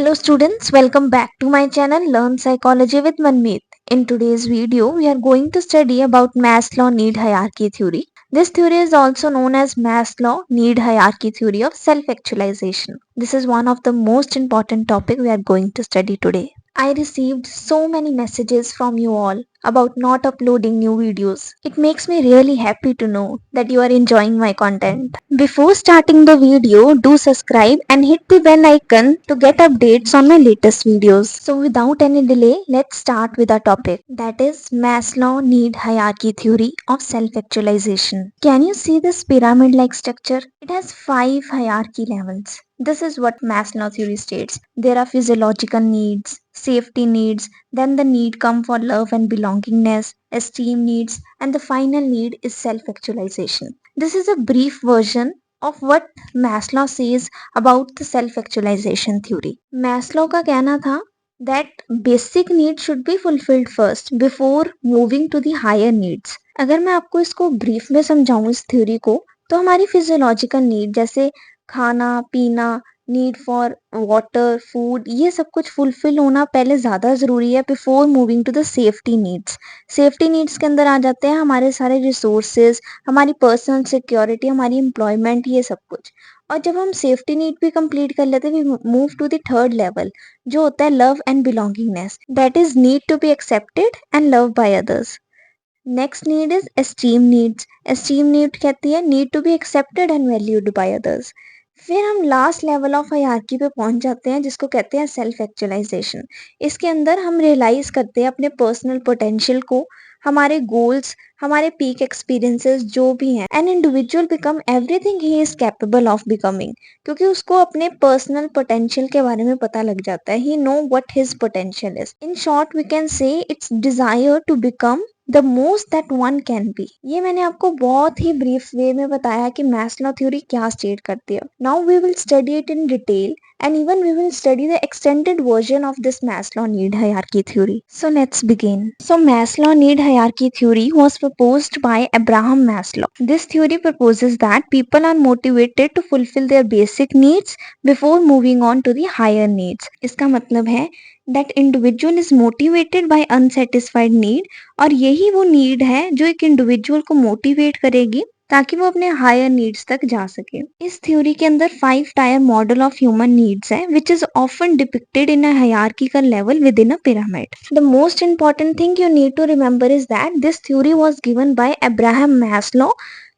Hello students, welcome back to my channel Learn Psychology with Manmeet. In today's video, we are going to study about Maslow need hierarchy theory. This theory is also known as Maslow need hierarchy theory of self-actualization. This is one of the most important topic we are going to study today. I received so many messages from you all about not uploading new videos. It makes me really happy to know that you are enjoying my content. Before starting the video, do subscribe and hit the bell icon to get updates on my latest videos. So without any delay, let's start with our topic, that is Maslow need hierarchy theory of self-actualization. Can you see this pyramid-like structure? It has 5 hierarchy levels. This is what Maslow theory states. There are physiological needs, safety needs, then the need come for love and belongingness, esteem needs, and the final need is self-actualization. This is a brief version of what Maslow says about the self-actualization theory. Maslow का कहना था that basic needs should be fulfilled first before moving to the higher needs. अगर मैं आपको इसको brief में समझाऊं इस थ्योरी को, तो हमारी फिजियोलॉजिकल नीड जैसे खाना पीना, नीड फॉर वाटर फूड, ये सब कुछ फुलफिल होना पहले ज़्यादा ज़रूरी है before moving to the safety needs. Safety needs के अंदर आ जाते हैं हमारे सारे रिसोर्सेज, हमारी पर्सनल सिक्योरिटी, हमारी एम्प्लॉयमेंट, ये सब कुछ. और जब हम सेफ्टी नीड भी कंप्लीट कर लेते हैं, we move to the third level जो होता है love and belongingness. That is need to be accepted and love by others. Next need is esteem needs. Esteem need कहती है need to be accepted and valued by others. फिर हम last level of hierarchy पे पहुंच जाते हैं जिसको कहते हैं सेल्फ एक्चुअलाइजेशन. इसके अंदर हम रियलाइज करते हैं अपने पर्सनल पोटेंशियल को, हमारे गोल्स, हमारे पीक एक्सपीरियंसेस जो भी हैं. An individual become everything he is capable of becoming, क्योंकि उसको अपने पर्सनल पोटेंशियल के बारे में पता लग जाता है. He know what his potential is. In short we can say it's desire to become the most that one can be. ये मैंने आपको बहुत ही ब्रीफ वे में बताया कि मैस्लो थ्योरी क्या स्टेट करती है. Now we will study it in detail and even we will study the extended version of this Maslow need hierarchy theory. So let's begin. So Maslow need hierarchy theory was proposed by Abraham Maslow. This theory proposes that people are motivated to fulfill their basic needs before moving on to the higher needs. इसका मतलब है that individual is motivated by unsatisfied need, और यही वो need है जो एक individual को मोटिवेट करेगी ताकि वो अपने हायर नीड्स तक जा सके. इस थ्योरी के अंदर 5 tier model of human needs है which is often depicted in a hierarchical level within a pyramid. The most important thing you need to remember is that this theory was given by Abraham Maslow.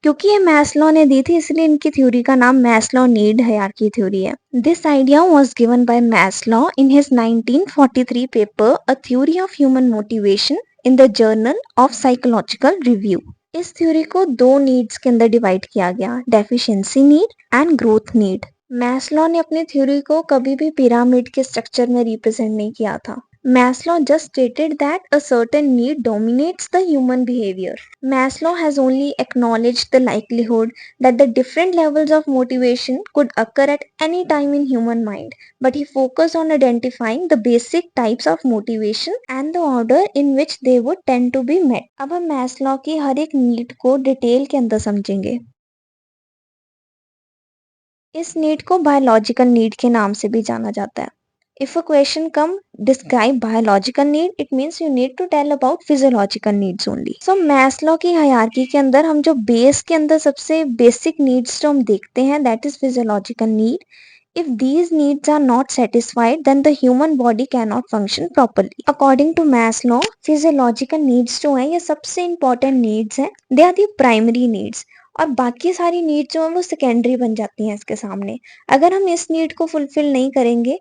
क्योंकि ये Maslow ने दी थी इसलिए इनकी theory का नाम Maslow need hierarchy theory है. This idea was given bye Maslow in his 1943 paper a theory of human motivation in the journal of psychological review. इस थ्योरी को 2 नीड्स के अंदर डिवाइड किया गया, deficiency need and growth need. Maslow ने अपनी theory को कभी भी पिरामिड के स्ट्रक्चर में रिप्रेजेंट नहीं किया था. Maslow just stated that a certain need dominates the human behavior. Maslow has only acknowledged the likelihood that the different levels of motivation could occur at any time in human mind, but he focused on identifying the basic types of motivation and the order in which they would tend to be met. अब हम Maslow की हर एक need को detail के अंदर समझेंगे. इस need को बायोलॉजिकल नीड के नाम से भी जाना जाता है. If a question come describe biological need, it means you need to tell about physiological needs only. So Maslow की हायरार्की के अंदर हम जो बेस के अंदर सबसे बेसिक नीड्स जो हम देखते हैं that is physiological need. If these needs are not satisfied, then the human body cannot function properly. According to Maslow, physiological needs जो हैं ये सबसे important needs हैं. They are the primary needs. और बाकी सारी नीड जो है वो सेकेंडरी बन जाती हैं इसके सामने. अगर हम इस नीड को फुलफिल नहीं करेंगे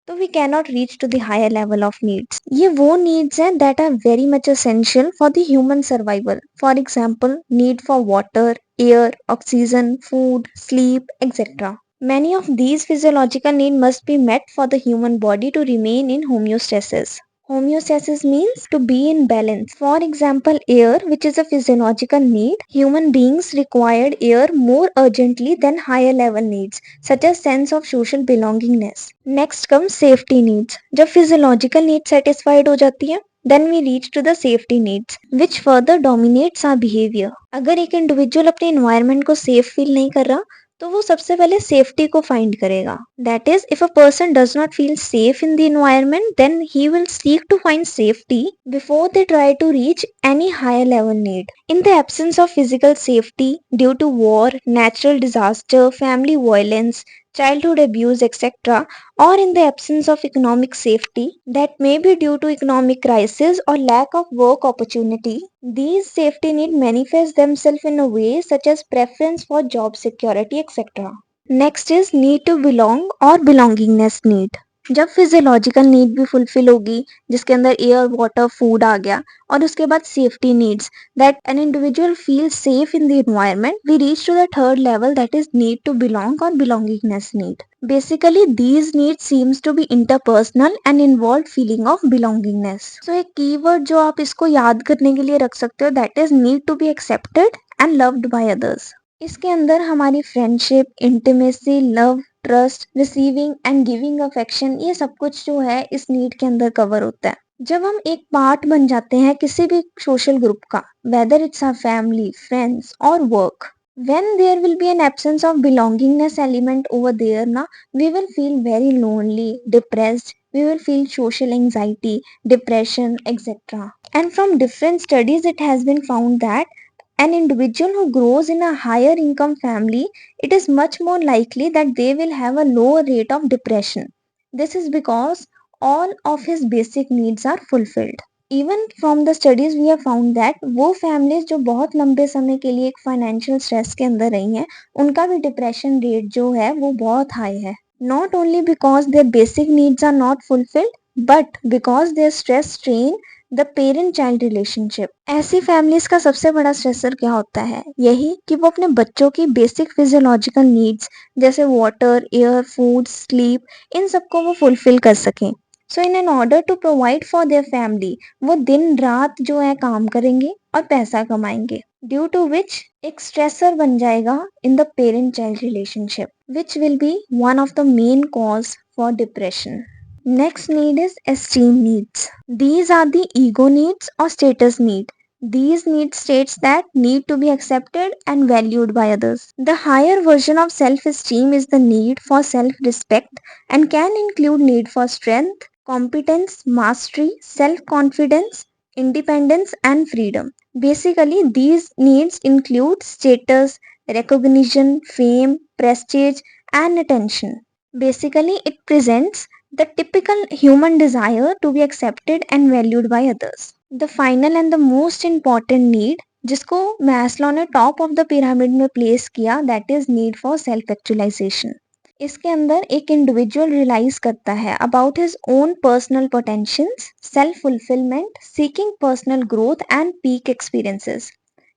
तो we cannot reach to the higher level of needs. ये वो नीड्स हैं that are very much essential for the human survival. For example need for water, air, oxygen, food, sleep, etcetera. Many of these physiological needs must be met for the human body to remain in homeostasis. Homeostasis means to be in balance. For example, air, which is a physiological need, human beings required air more urgently than higher level needs, such as sense of social belongingness. Next comes safety needs. जब physiological needs satisfied हो जाती है, then we reach to the safety needs, which further dominates our behavior. अगर एक individual अपने environment को safe feel नहीं कर रहा, तो वो सबसे पहले सेफ्टी को फाइंड करेगा. That is if a person does not feel safe in the environment then he will seek to find safety before they try to reach any higher level need. In the absence of physical safety due to war, natural disaster, family violence, childhood abuse, etc., or in the absence of economic safety that may be due to economic crisis or lack of work opportunity, these safety needs manifest themselves in a way such as preference for job security, etc. Next is need to belong or belongingness need. जब physiological need भी fulfil होगी जिसके अंदर air water food आ गया और उसके बाद safety needs that an individual feel safe in the environment we reach to the third level that is need to belong और belongingness need. Basically these need seems to be interpersonal and involve feeling of belongingness. So एक keyword जो आप इसको याद करने के लिए रख सकते हो that is need to be accepted and loved by others. इसके अंदर हमारी friendship, intimacy, love, trust, receiving and giving affection ये सब कुछ जो है इस नीड के अंदर कवर होता है. जब हम एक पार्ट बन जाते हैं किसी भी सोशल ग्रुप का, whether it's our family, friends और work, when there will be an absence of belongingness element over there na, we will feel very lonely, depressed, we will feel social anxiety, depression, etc. And from different studies it has been found that an individual who grows in a higher income family, it is much more likely that they will have a lower rate of depression. This is because all of his basic needs are fulfilled. Even from the studies we have found that वो families जो बहुत लंबे समय के लिए एक financial stress के अंदर रही हैं उनका भी डिप्रेशन रेट जो है वो बहुत हाई है. Not only because their basic needs are not fulfilled but because their stress strain the parent child relationship. ऐसी फैमिलीज का सबसे बड़ा स्ट्रेसर क्या होता है, यही कि वो अपने बच्चों की बेसिक फिजियोलॉजिकल नीड्स जैसे वाटर, एयर, फूड, स्लीप इन सबको वो फुलफिल कर सकें. So in an order to provide for their family वो दिन रात जो है काम करेंगे और पैसा कमाएंगे, ड्यू टू विच एक स्ट्रेसर बन जाएगा in the parent child relationship which will be one of the main cause for depression. Next need is esteem needs. These are the ego needs or status need. These needs states that need to be accepted and valued by others. The higher version of self-esteem is the need for self-respect and can include need for strength, competence, mastery, self-confidence, independence and freedom. Basically, these needs include status, recognition, fame, prestige and attention. Basically, it presents the typical human desire to be accepted and valued by others. The final and the most important need जिसको Maslow ने top of the pyramid में place किया that is need for self actualisation. इसके अंदर एक individual realise करता है about his own personal potentials, self fulfilment, seeking personal growth and peak experiences.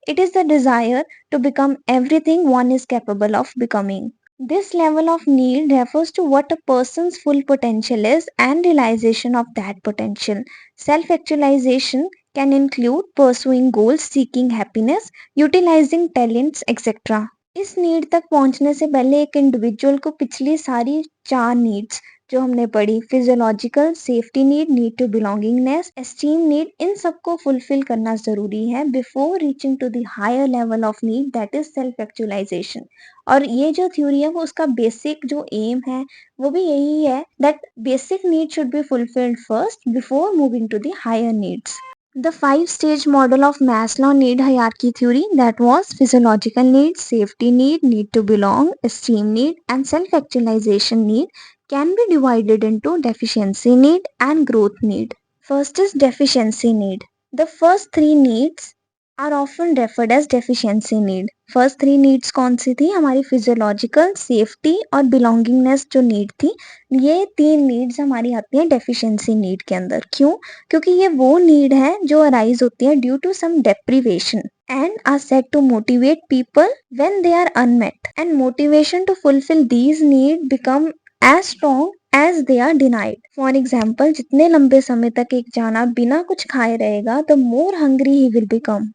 It is the desire to become everything one is capable of becoming. This level of need refers to what a person's full potential is and realization of that potential. Self actualization can include pursuing goals, seeking happiness, utilizing talents, etc. इस need तक पहुंचने से पहले एक individual को पिछली सारी 4 needs जो हमने पढ़ी, physiological, safety need, need to belongingness, esteem need, इन सबको फुलफिल करना जरूरी है before reaching to the higher level of need that is self actualisation. और ये जो थ्योरी है वो उसका बेसिक जो एम है वो भी यही है that basic need should be fulfilled first before moving to the higher needs. The five-stage model of Maslow need hierarchy theory, that was physiological need, safety need, need to belong, esteem need, and self-actualization need, can be divided into deficiency need and growth need. First is deficiency need. The first three needs are often referred as deficiency need. First 3 needs कौन सी थी, हमारी physiological, safety और belongingness जो need थी, ये 3 needs हमारी आती हैं डेफिशिएंसी नीड के अंदर. क्यों? क्योंकि ये वो नीड है जो अराइज होती है due to some deprivation and are said to motivate people when they are unmet, and motivation to fulfill these needs become as strong as they are denied. For example, जितने लंबे समय तक एक जाना बिना कुछ खाए रहेगा the more hungry he will become.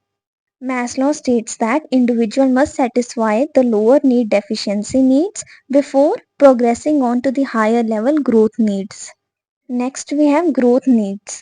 Maslow states that individual must satisfy the lower need deficiency needs before progressing on to the higher level growth needs. Next we have growth needs.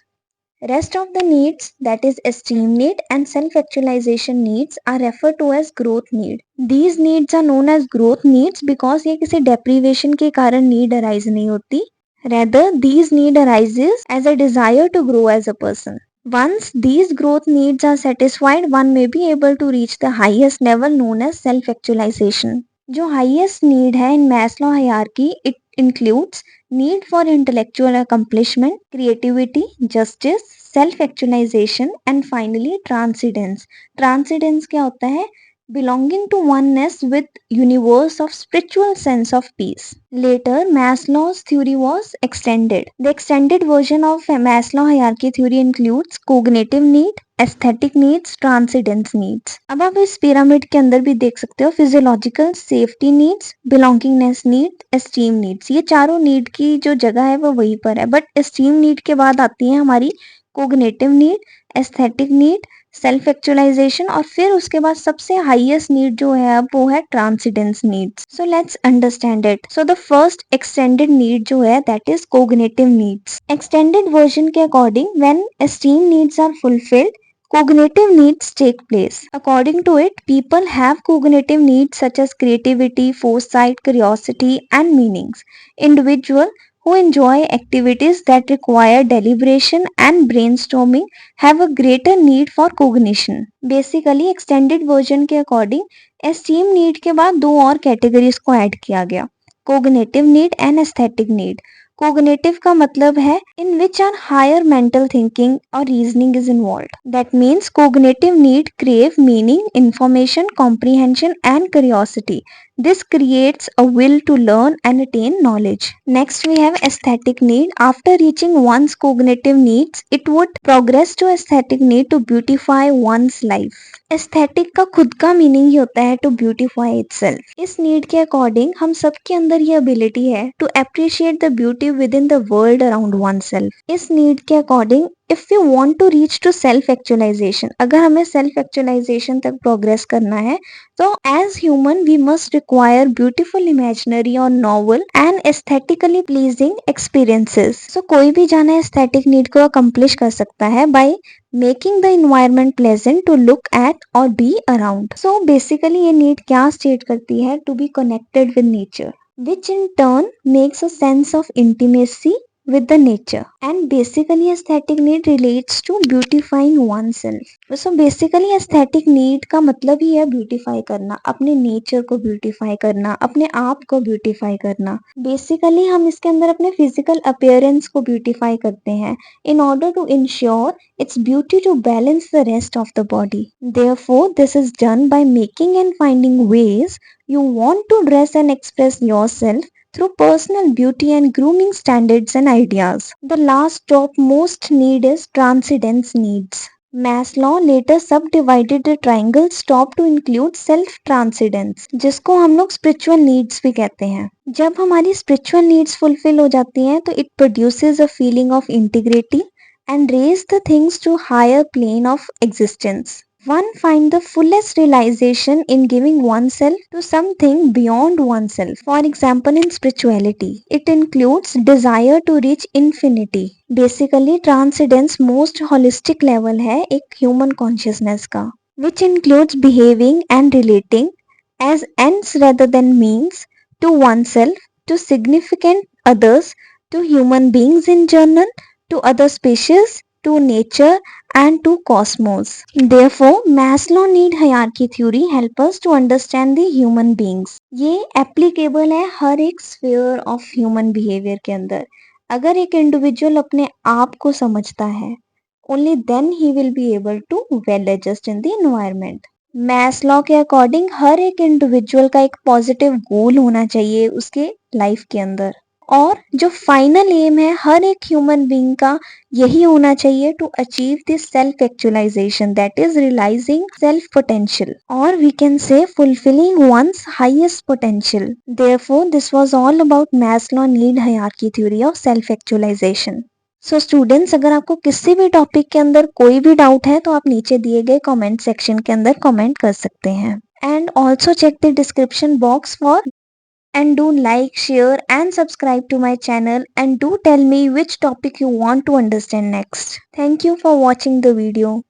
Rest of the needs, that is esteem need and self-actualization needs, are referred to as growth need. These needs are known as growth needs because ये किसी deprivation के कारण need arise नहीं होती. Rather, these need arises as a desire to grow as a person. Once these growth needs are satisfied, one may be able to reach the highest level known as self-actualization. जो highest need है in Maslow hierarchy, it includes need for intellectual accomplishment, creativity, justice, self-actualization and finally transcendence. Transcendence क्या होता है? Belonging to oneness with universe of spiritual sense of peace. Later, Maslow's theory was extended. The extended version of Maslow hierarchy theory includes cognitive need, aesthetic needs, transcendence needs. अब आप इस pyramid के अंदर भी देख सकते हो physiological safety needs, belongingness need, esteem needs. ये चारों नीड की जो जगह है वो वहीं पर है, बट एस्टीम नीड के बाद आती है हमारी cognitive need, aesthetic need, self actualisation और फिर उसके बाद सबसे हाईएस्ट नीड जो है अब वो है transcendence needs. So let's understand it. So the first extended need जो है that is cognitive needs. Extended version के according when esteem needs are fulfilled, cognitive needs take place. According to it, people have cognitive needs such as creativity, foresight, curiosity, and meanings. Individuals who enjoy activities that require deliberation and brainstorming have a greater need for cognition. Basically, extended version के according, esteem need के बाद दो और categories को add किया गया, cognitive need and aesthetic need. Cognitive का मतलब है in which are higher mental thinking और reasoning is involve. That means cognitive need crave meaning, information, comprehension and curiosity. This creates a will to learn and attain knowledge. Next we have aesthetic need. After reaching one's cognitive needs, it would progress to aesthetic need to beautify one's life. Aesthetic का खुद का meaning ही होता है to beautify itself. इस need के according हम सबके अंदर ये एबिलिटी है to appreciate the beauty within the world around oneself. इस नीड के according if you want to reach to self actualisation, अगर हमें सेल्फ एक्चुअलाइजेशन तक प्रोग्रेस करना है तो as human we must require beautiful imaginary और novel and aesthetically pleasing experiences. सो कोई भी जाना एस्थेटिक नीड को अकम्प्लिश कर सकता है bye making the environment pleasant to look at or be around. So basically ये need क्या state करती है? To be connected with nature, which in turn makes a sense of intimacy with the nature. And basically aesthetic need relates to beautifying oneself. So basically aesthetic need का मतलब ही है beautify करना, अपने nature को beautify करना, अपने आप को beautify करना. Basically हम इसके अंदर अपने physical appearance को beautify करते हैं in order to ensure its beauty to balance the rest of the body. Therefore, this is done by making and finding ways you want to dress and express yourself through personal beauty and grooming standards and ideas. The last topmost need is transcendence needs. Maslow later subdivided the triangle top to include self transcendence, जिसको हम लोग spiritual needs भी कहते हैं. जब हमारी spiritual needs fulfill हो जाती हैं तो it produces a feeling of integrity and raise the things to higher plane of existence. One finds the fullest realization in giving oneself to something beyond oneself. For example, in spirituality, it includes desire to reach infinity. Basically, transcendence most holistic level है एक human consciousness का, which includes behaving and relating as ends rather than means to oneself, to significant others, to human beings in general, to other species, to nature and to cosmos. Therefore, Maslow need hierarchy theory help us to understand the human beings. ये applicable है हर एक sphere of human behavior के अंदर. अगर एक individual अपने आप को समझता है, only then he will be able to well adjust in the environment. Maslow के अकॉर्डिंग हर एक इंडिविजुअल का एक पॉजिटिव गोल होना चाहिए उसके लाइफ के अंदर, और जो फाइनल एम है हर एक ह्यूमन बीइंग का यही होना चाहिए to achieve this self actualisation, that is realising self potential, और we can say fulfilling one's highest potential. Therefore this was all about Maslow need hierarchy theory of self actualisation. So students, अगर आपको किसी भी topic के अंदर कोई भी doubt है तो आप नीचे दिए गए कमेंट सेक्शन के अंदर कमेंट कर सकते हैं. And also check the description box for And do like, share and subscribe to my channel, and do tell me which topic you want to understand next. Thank you for watching the video.